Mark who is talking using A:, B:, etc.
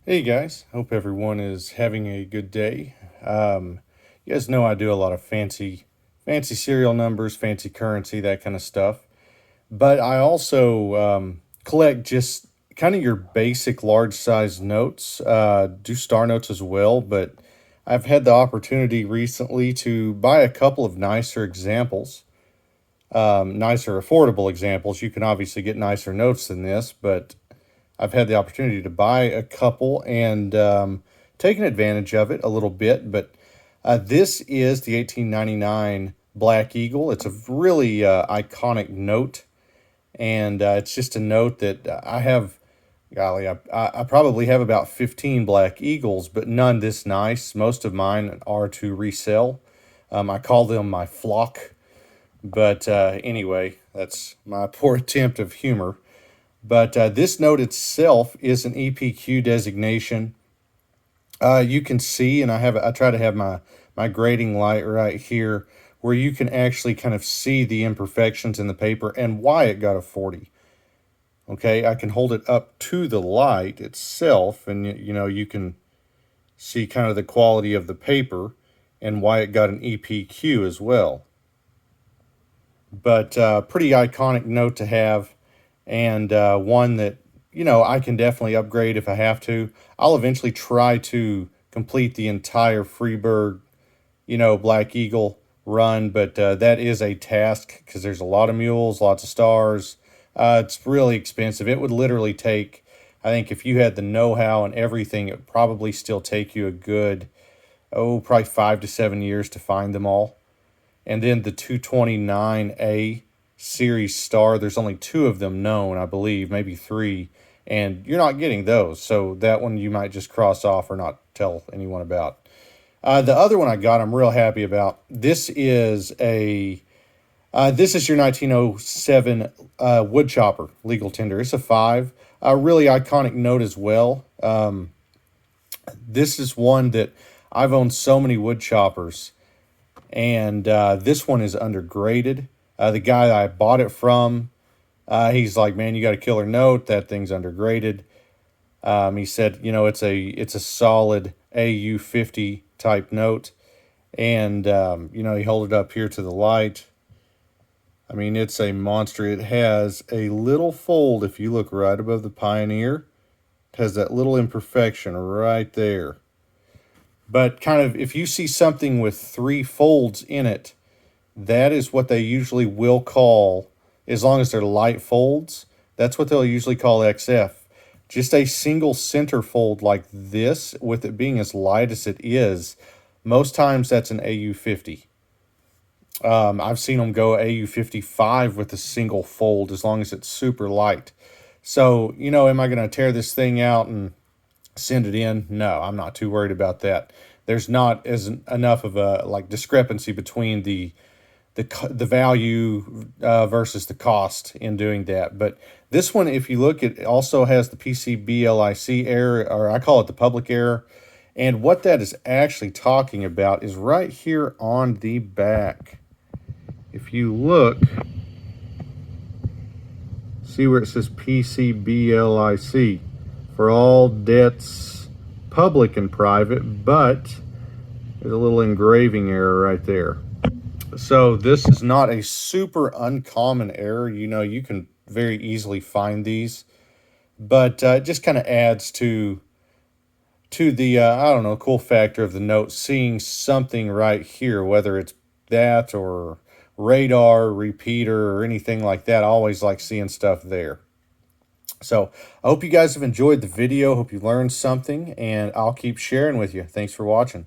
A: Hey guys, hope everyone is having a good day. You guys know I do a lot of fancy serial numbers, fancy currency, that kind of stuff. But I also collect just kind of your basic large size notes, do star notes as well. But I've had the opportunity recently to buy a couple of nicer examples, nicer affordable examples. You can obviously get nicer notes than this, but I've had the opportunity to buy a couple and taken advantage of it a little bit. But this is the 1899 Black Eagle. It's a really iconic note, and it's just a note that I have. Golly, I probably have about 15 Black Eagles, but none this nice. Most of mine are to resell. I call them my flock. But anyway, that's my poor attempt of humor. But this note itself is an EPQ designation. You can see, and I try to have my grading light right here, where you can actually kind of see the imperfections in the paper and why it got a 40. Okay, I can hold it up to the light itself, and you can see kind of the quality of the paper and why it got an EPQ as well. But pretty iconic note to have, and one that I can definitely upgrade if I have to. I'll eventually try to complete the entire Freeburg, Black Eagle run, but that is a task because there's a lot of mules, lots of stars. It's really expensive. It would literally take, I think, if you had the know-how and everything, it would probably still take you a good, probably 5 to 7 years to find them all. And then the 229A series star, there's only two of them known, I believe, maybe three, and you're not getting those. So that one you might just cross off or not tell anyone about. The other one I got, I'm real happy about. This is your 1907 wood chopper legal tender. It's a 5, a really iconic note as well. This is one that I've owned so many wood choppers, and this one is undergraded. The guy that I bought it from, he's like, "Man, you got a killer note. That thing's undergraded." He said, it's a solid AU50 type note, and he held it up here to the light. I mean, it's a monster. It has a little fold if you look right above the Pioneer. It has that little imperfection right there. But kind of, if you see something with 3 folds in it, that is what they usually will call, as long as they're light folds, that's what they'll usually call XF. Just a single center fold like this, with it being as light as it is, most times that's an AU50. I've seen them go AU55 with a single fold as long as it's super light. So, am I going to tear this thing out and send it in? No, I'm not too worried about that. There's not as enough of a discrepancy between the value versus the cost in doing that. But this one, if you look, it also has the PCBLIC error, or I call it the public error. And what that is actually talking about is right here on the back. If you look, see where it says PCBLIC, for all debts public and private, but there's a little engraving error right there. So this is not a super uncommon error. You can very easily find these, but it just kind of adds to the I don't know, cool factor of the note, seeing something right here, whether it's that or radar, repeater, or anything like that. I always like seeing stuff there. So I hope you guys have enjoyed the video. Hope you learned something, and I'll keep sharing with you. Thanks for watching.